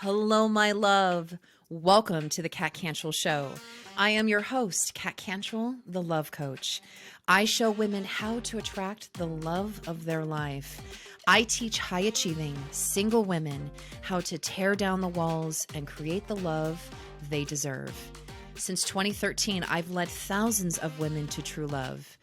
Hello, my love. Welcome to the Kat Cantrill Show. I am your host, Kat Cantrill, the love coach. I show women how to attract the love of their life. I teach high achieving single women how to tear down the walls and create the love they deserve. Since 2013, I've led thousands of women to true love.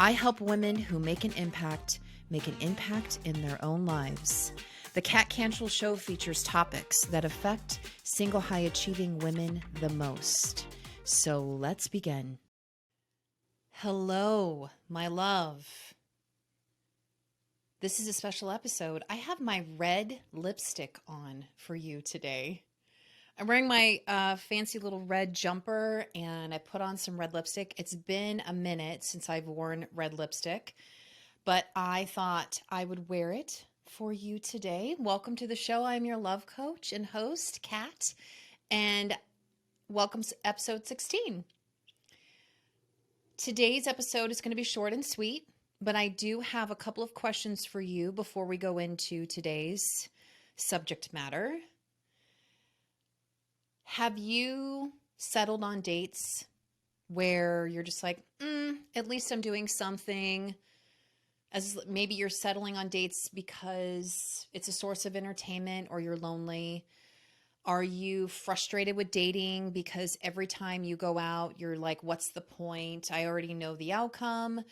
I help women who make an impact in their own lives. The Kat Cantrill Show features topics that affect single high achieving women the most. So let's begin. Hello, my love. This is a special episode. I have my red lipstick on for you today. I'm wearing my fancy little red jumper and I put on some red lipstick. It's been a minute since I've worn red lipstick, but I thought I would wear it for you today. Welcome to the show. I'm your love coach and host, Kat, and welcome to episode 16. Today's episode is going to be short and sweet, but I do have a couple of questions for you before we go into today's subject matter. Have you settled on dates where you're just like, at least I'm doing something? As maybe you're settling on dates because it's a source of entertainment or you're lonely. Are you frustrated with dating because every time you go out, you're like, what's the point? I already know the outcome.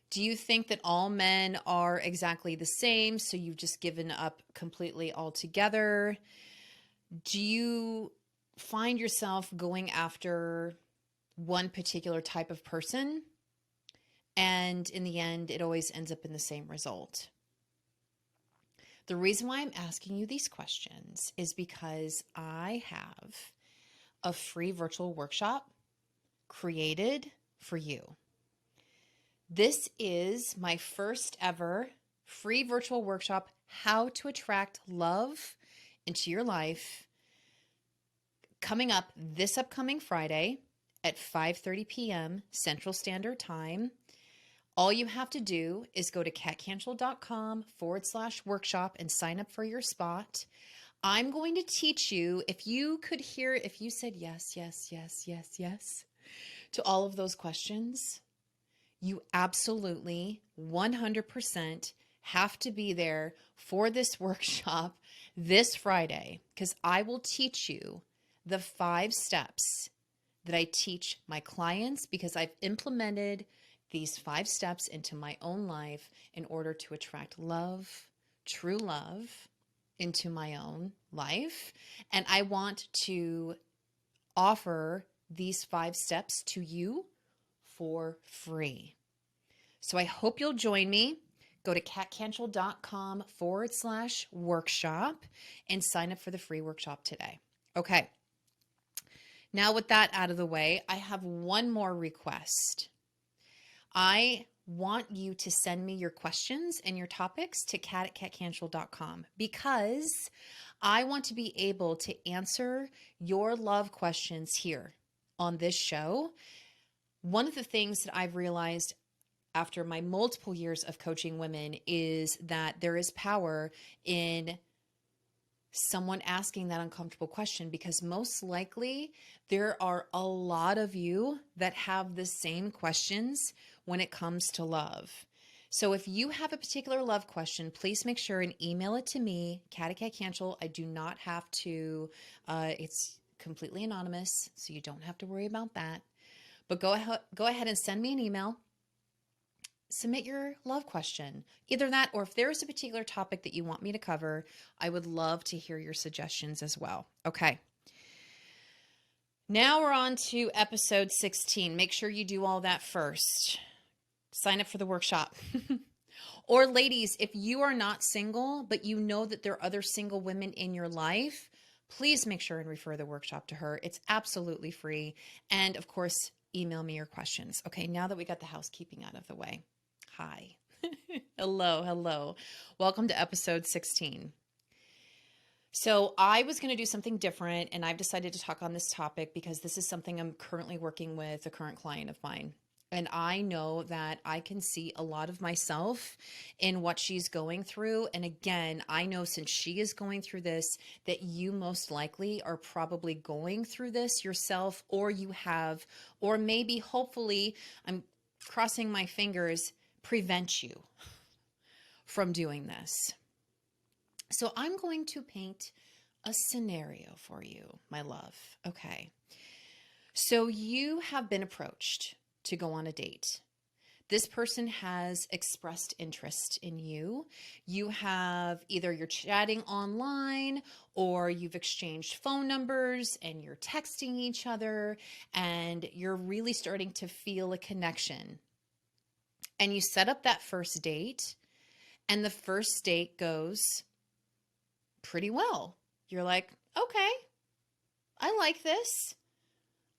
Do you think that all men are exactly the same, so you've just given up completely altogether? Do you find yourself going after one particular type of person, and in the end, it always ends up in the same result? The reason why I'm asking you these questions is because I have a free virtual workshop created for you. This is my first ever free virtual workshop, How to Attract Love into Your Life, coming up this upcoming Friday at 5:30 p.m. Central Standard Time. All you have to do is go to katcantrill.com/workshop and sign up for your spot. I'm going to teach you, if you said yes, yes, yes, yes, yes to all of those questions, you absolutely 100% have to be there for this workshop this Friday, because I will teach you the 5 steps that I teach my clients, because I've implemented these 5 steps into my own life in order to attract love, true love, into my own life. And I want to offer these 5 steps to you for free. So I hope you'll join me. Go to katcantrill.com/workshop and sign up for the free workshop today. Okay. Now with that out of the way, I have one more request. I want you to send me your questions and your topics to kat@katcantrill.com, because I want to be able to answer your love questions here on this show. One of the things that I've realized after my multiple years of coaching women is that there is power in someone asking that uncomfortable question, because most likely there are a lot of you that have the same questions when it comes to love. So if you have a particular love question, please make sure and email it to me, kat@katcantrill. I do not have to, it's completely anonymous, so you don't have to worry about that. But go ahead and send me an email. Submit your love question. Either that, or if there is a particular topic that you want me to cover, I would love to hear your suggestions as well. Okay. Now we're on to episode 16. Make sure you do all that first. Sign up for the workshop. Or ladies, if you are not single, but you know that there are other single women in your life, please make sure and refer the workshop to her. It's absolutely free. And of course, email me your questions. Okay, now that we got the housekeeping out of the way. Hi. Hello. Welcome to episode 16. So I was going to do something different, and I've decided to talk on this topic because this is something I'm currently working with a current client of mine. And I know that I can see a lot of myself in what she's going through. And again, I know since she is going through this, that you most likely are probably going through this yourself, or you have, or maybe hopefully, I'm crossing my fingers, prevent you from doing this. So I'm going to paint a scenario for you, my love. Okay. So you have been approached to go on a date. This person has expressed interest in you. You have either you're chatting online or you've exchanged phone numbers and you're texting each other and you're really starting to feel a connection. And you set up that first date and the first date goes pretty well. You're like, okay, I like this.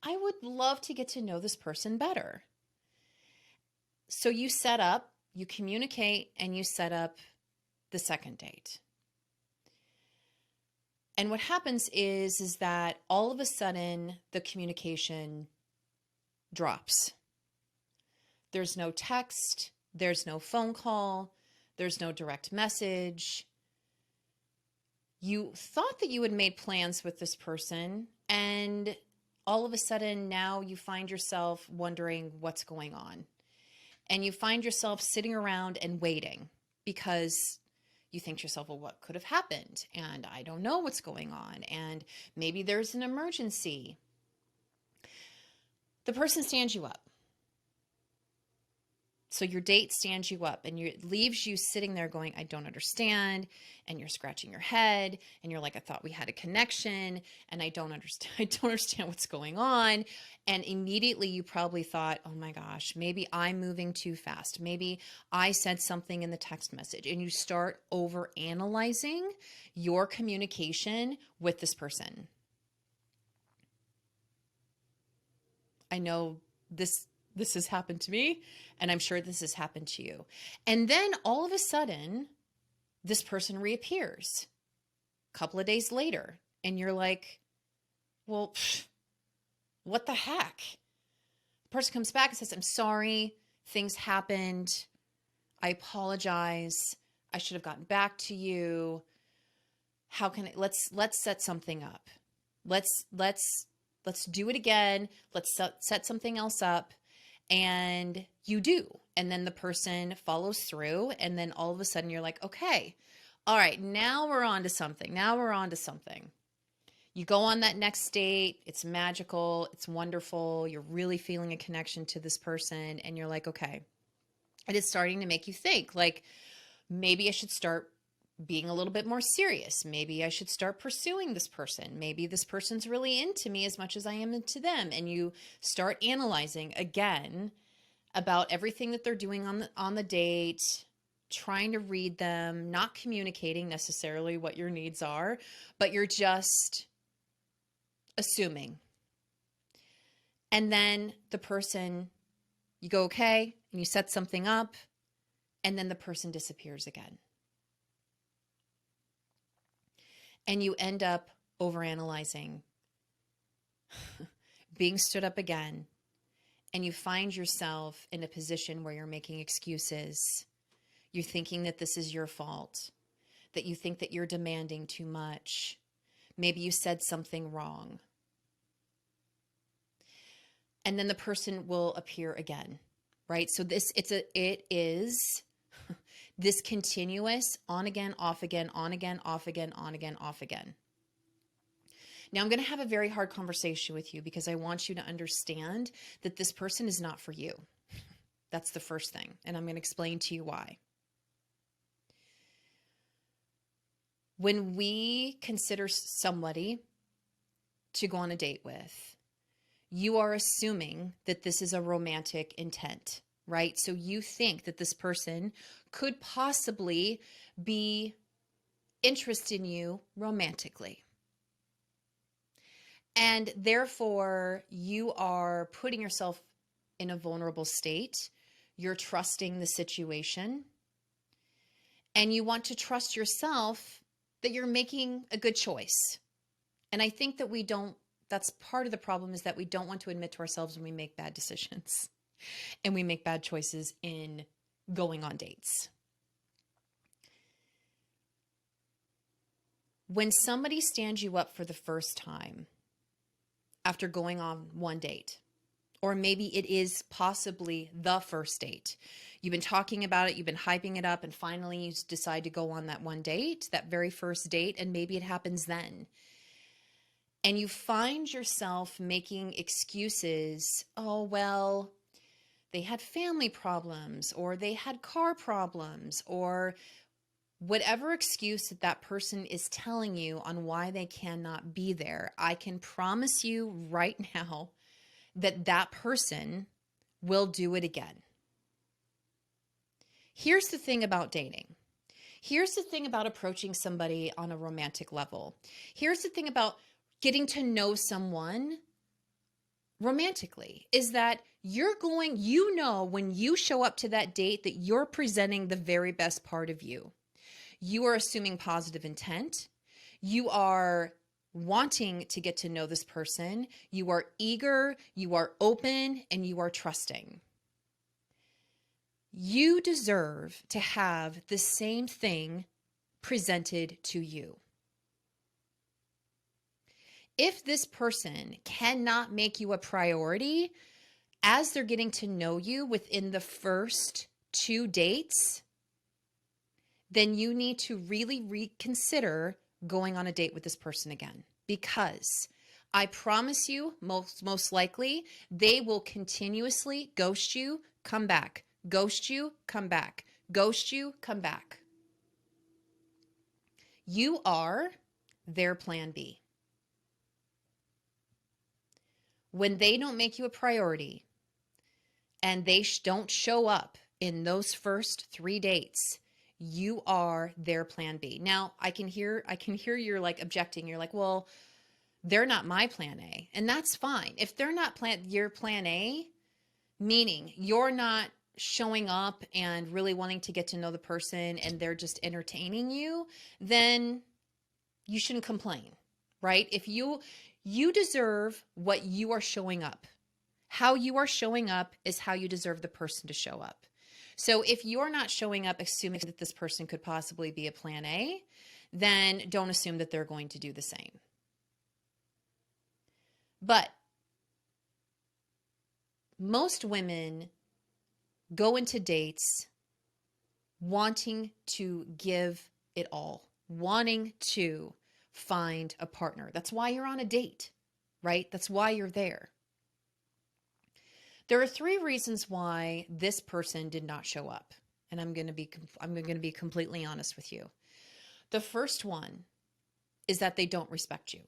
I would love to get to know this person better. So you set up, you communicate, and you set up the second date. And what happens is that all of a sudden the communication drops. There's no text, there's no phone call, there's no direct message. You thought that you had made plans with this person, and all of a sudden now you find yourself wondering what's going on. And you find yourself sitting around and waiting because you think to yourself, well, what could have happened? And I don't know what's going on. And maybe there's an emergency. The person stands you up. So your date stands you up and it leaves you sitting there going, I don't understand. And you're scratching your head and you're like, I thought we had a connection and I don't understand. I don't understand what's going on. And immediately you probably thought, oh my gosh, maybe I'm moving too fast. Maybe I said something in the text message, and you start over analyzing your communication with this person. I know this has happened to me, and I'm sure this has happened to you. And then all of a sudden, this person reappears a couple of days later, and you're like, well, what the heck? The person comes back and says, I'm sorry, things happened. I apologize. I should have gotten back to you. How can let's set something up. Let's do it again. Let's set something else up. And you do. And then the person follows through. And then all of a sudden you're like, okay, all right, now we're on to something. Now we're on to something. You go on that next date. It's magical. It's wonderful. You're really feeling a connection to this person. And you're like, okay. And it's starting to make you think, like, maybe I should start being a little bit more serious. Maybe I should start pursuing this person. Maybe this person's really into me as much as I am into them. And you start analyzing again about everything that they're doing on the date, trying to read them, not communicating necessarily what your needs are, but you're just assuming. And then the person, you go, okay, and you set something up, and then the person disappears again. And you end up overanalyzing, being stood up again, and you find yourself in a position where you're making excuses. You're thinking that this is your fault, that you think that you're demanding too much. Maybe you said something wrong. And then the person will appear again, right? So it is this continuous on again, off again, on again, off again, on again, off again. Now I'm going to have a very hard conversation with you because I want you to understand that this person is not for you. That's the first thing. And I'm going to explain to you why. When we consider somebody to go on a date with, you are assuming that this is a romantic intent, right? So you think that this person could possibly be interested in you romantically. And therefore, you are putting yourself in a vulnerable state. You're trusting the situation. And you want to trust yourself that you're making a good choice. And I think that that's part of the problem, is that we don't want to admit to ourselves when we make bad decisions. and we make bad choices in going on dates. When somebody stands you up for the first time after going on one date, or maybe it is possibly the first date, you've been talking about it, you've been hyping it up, and finally you decide to go on that one date, that very first date, and maybe it happens then. And you find yourself making excuses. Oh, well, they had family problems, or they had car problems, or whatever excuse that that person is telling you on why they cannot be there. I can promise you right now that that person will do it again. Here's the thing about dating. Here's the thing about approaching somebody on a romantic level. Here's the thing about getting to know someone romantically is that when you show up to that date, that you're presenting the very best part of you. You are assuming positive intent. You are wanting to get to know this person. You are eager, you are open, and you are trusting. You deserve to have the same thing presented to you. If this person cannot make you a priority as they're getting to know you within the first 2 dates, then you need to really reconsider going on a date with this person again, because I promise you, most likely, they will continuously ghost you, come back, ghost you, come back, ghost you, come back. You are their plan B. When they don't make you a priority and they don't show up in those first 3 dates, you are their plan B. Now, I can hear you're like objecting. You're like, well, they're not my plan A. And that's fine. If they're not your plan A, meaning you're not showing up and really wanting to get to know the person and they're just entertaining you, then you shouldn't complain, right? If you deserve what you are showing up. How you are showing up is how you deserve the person to show up. So if you're not showing up assuming that this person could possibly be a plan A, then don't assume that they're going to do the same. But most women go into dates wanting to give it all, wanting to find a partner. That's why you're on a date, right? That's why you're there. There are 3 reasons why this person did not show up, and I'm going to be completely honest with you. The first one is that they don't respect you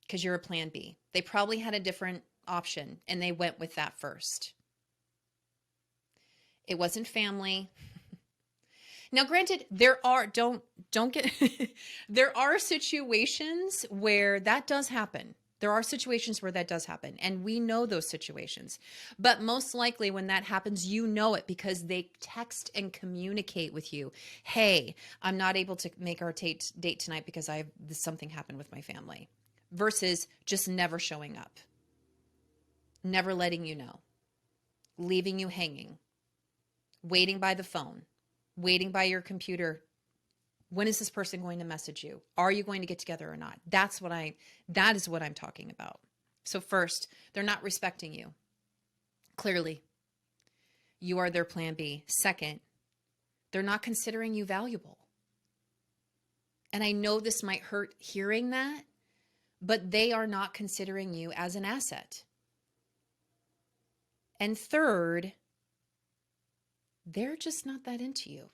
because you're a plan B. They probably had a different option and they went with that first. It wasn't family. Now, granted, there are there are situations where that does happen. There are situations where that does happen, and we know those situations. But most likely when that happens, you know it because they text and communicate with you. Hey, I'm not able to make our date tonight because something happened with my family. Versus just never showing up. Never letting you know. Leaving you hanging. Waiting by the phone. Waiting by your computer. When is this person going to message you? Are you going to get together or not? That is what I'm talking about. So first, they're not respecting you. Clearly, you are their plan B. Second, they're not considering you valuable. And I know this might hurt hearing that, but they are not considering you as an asset. And third, they're just not that into you.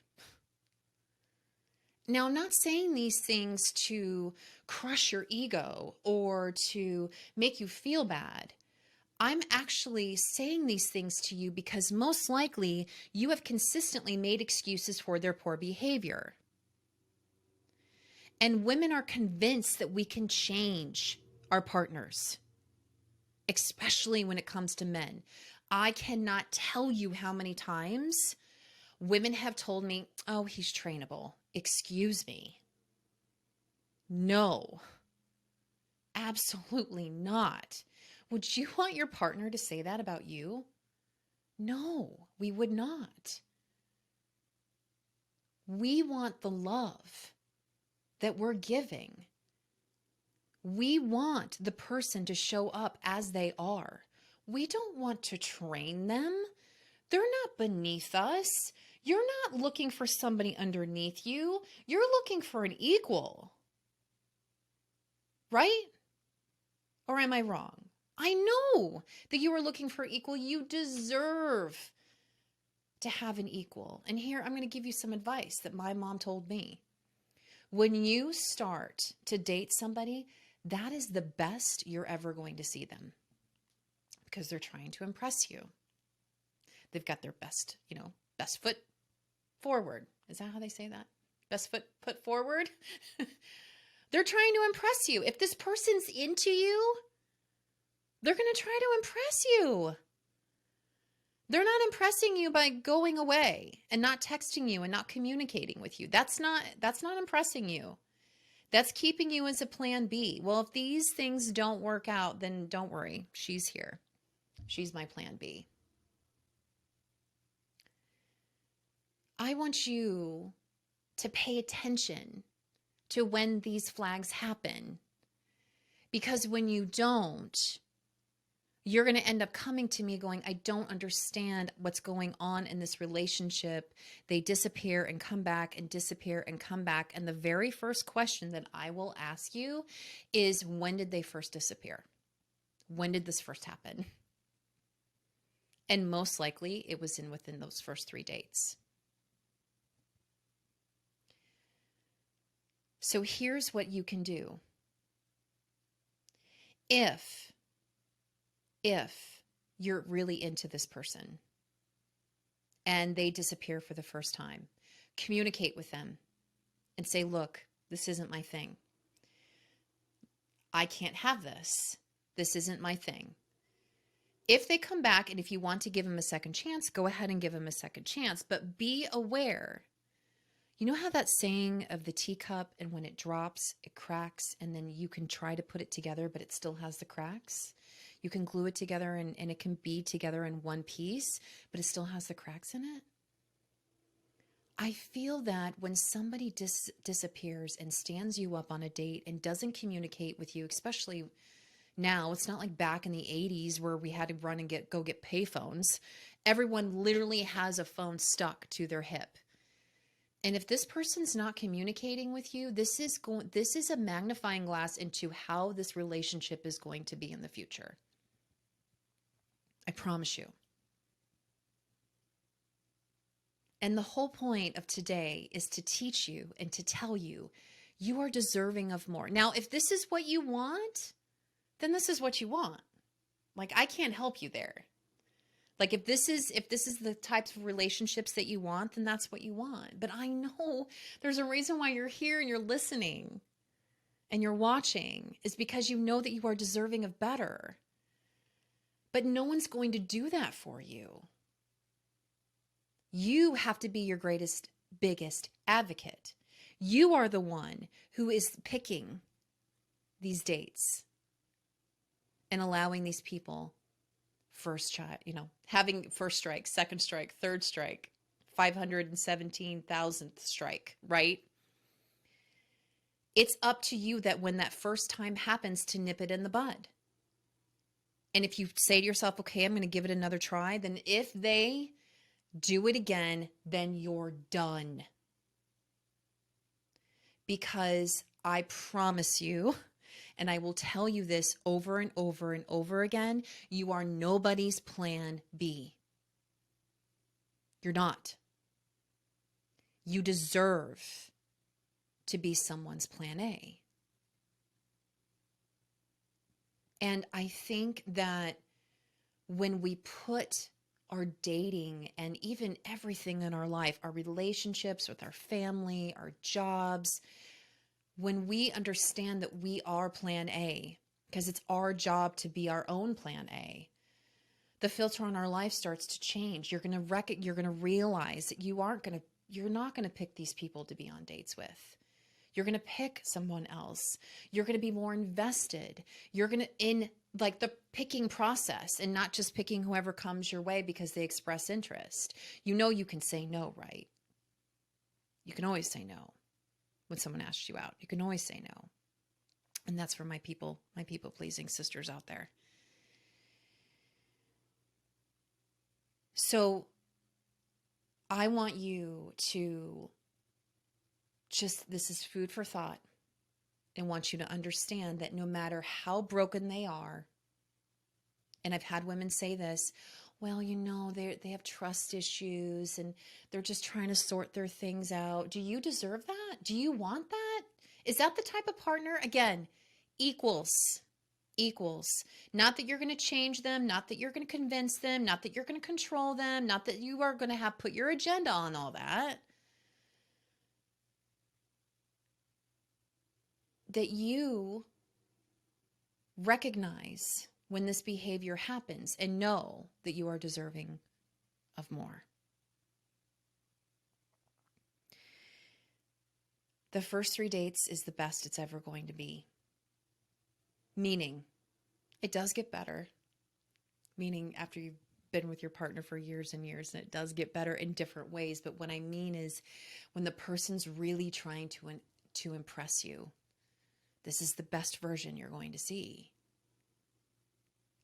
Now, I'm not saying these things to crush your ego or to make you feel bad. I'm actually saying these things to you because most likely you have consistently made excuses for their poor behavior. And women are convinced that we can change our partners, especially when it comes to men. I cannot tell you how many times women have told me, oh, he's trainable. Excuse me. No, absolutely not. Would you want your partner to say that about you? No, we would not. We want the love that we're giving. We want the person to show up as they are. We don't want to train them. They're not beneath us. You're not looking for somebody underneath you. You're looking for an equal. Right? Or am I wrong? I know that you are looking for equal. You deserve to have an equal. And here I'm going to give you some advice that my mom told me. When you start to date somebody, that is the best you're ever going to see them, because they're trying to impress you. They've got their best foot forward. Is that how they say that? Best foot put forward? They're trying to impress you. If this person's into you, they're going to try to impress you. They're not impressing you by going away and not texting you and not communicating with you. That's not impressing you. That's keeping you as a plan B. Well, if these things don't work out, then don't worry. She's here. She's my plan B. I want you to pay attention to when these flags happen, because when you don't, you're going to end up coming to me going, I don't understand what's going on in this relationship. They disappear and come back and disappear and come back. And the very first question that I will ask you is, when did they first disappear? When did this first happen? And most likely it was within those first 3 dates. So here's what you can do. If you're really into this person and they disappear for the first time, communicate with them and say, look, this isn't my thing. I can't have this. This isn't my thing. If they come back, and if you want to give them a second chance, go ahead and give them a second chance, but be aware. You know how that saying of the teacup, and when it drops, it cracks, and then you can try to put it together, but it still has the cracks? You can glue it together and it can be together in one piece, but it still has the cracks in it. I feel that when somebody disappears and stands you up on a date and doesn't communicate with you, especially now, it's not like back in the 80s where we had to run and go get payphones. Everyone literally has a phone stuck to their hip. And if this person's not communicating with you, this is a magnifying glass into how this relationship is going to be in the future. I promise you. And the whole point of today is to teach you and to tell you, you are deserving of more. Now, if this is what you want, then this is what you want. Like, I can't help you there. Like, if this is the types of relationships that you want, then that's what you want. But I know there's a reason why you're here and you're listening and you're watching, is because you know that you are deserving of better. But no one's going to do that for you. You have to be your greatest, biggest advocate. You are the one who is picking these dates and allowing these people having first strike, second strike, third strike, 517,000th strike, right? It's up to you that when that first time happens to nip it in the bud. And if you say to yourself, okay, I'm going to give it another try, then if they do it again, then you're done. Because I promise you, and I will tell you this over and over and over again, you are nobody's plan B. You're not. You deserve to be someone's plan A. And I think that when we put our dating and even everything in our life, our relationships with our family, our jobs, when we understand that we are plan A, because it's our job to be our own plan A, the filter on our life starts to change. You're going to realize that you're not going to pick these people to be on dates with. You're going to pick someone else. You're going to be more invested. You're going to, in like the picking process and not just picking whoever comes your way because they express interest. You know, you can say no, right? You can always say no when someone asks you out. You can always say no. And that's for my people pleasing sisters out there. So I want you to just, this is food for thought, and want you to understand that no matter how broken they are, and I've had women say this, well, you know, they have trust issues and they're just trying to sort their things out. Do you deserve that? Do you want that? Is that the type of partner? Again, equals. Not that you're going to change them, not that you're going to convince them, not that you're going to control them, not that you are going to have put your agenda on all that. That you recognize when this behavior happens and know that you are deserving of more. The first 3 dates is the best it's ever going to be. Meaning, it does get better. Meaning, after you've been with your partner for years and years, and it does get better in different ways. But what I mean is when the person's really trying to impress you, this is the best version you're going to see.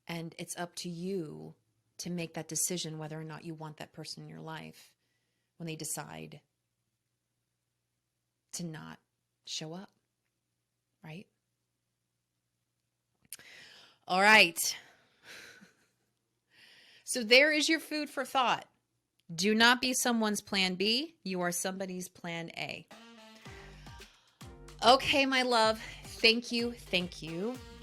And it's up to you to make that decision whether or not you want that person in your life when they decide to not show up, right? All right. So there is your food for thought. Do not be someone's plan B. You are somebody's plan A. Okay, my love. Thank you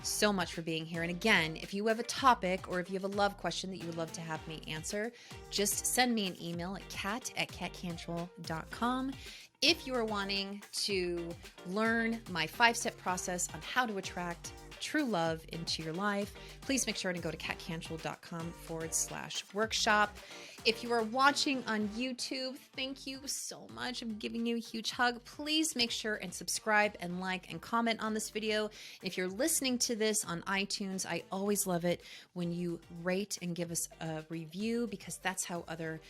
so much for being here. And again, if you have a topic or if you have a love question that you would love to have me answer, just send me an email at kat@katcantrill.com. If you are wanting to learn my 5-step process on how to attract true love into your life, please make sure to go to katcantrill.com/workshop. If you are watching on YouTube, thank you so much. I'm giving you a huge hug. Please make sure and subscribe and like and comment on this video. If you're listening to this on iTunes, I always love it when you rate and give us a review, because that's how other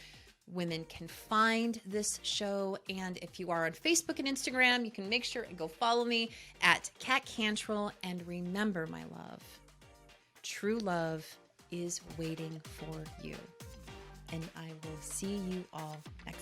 women can find this show. And if you are on Facebook and Instagram, you can make sure and go follow me at Kat Cantrill. And remember, my love, true love is waiting for you. And I will see you all next time.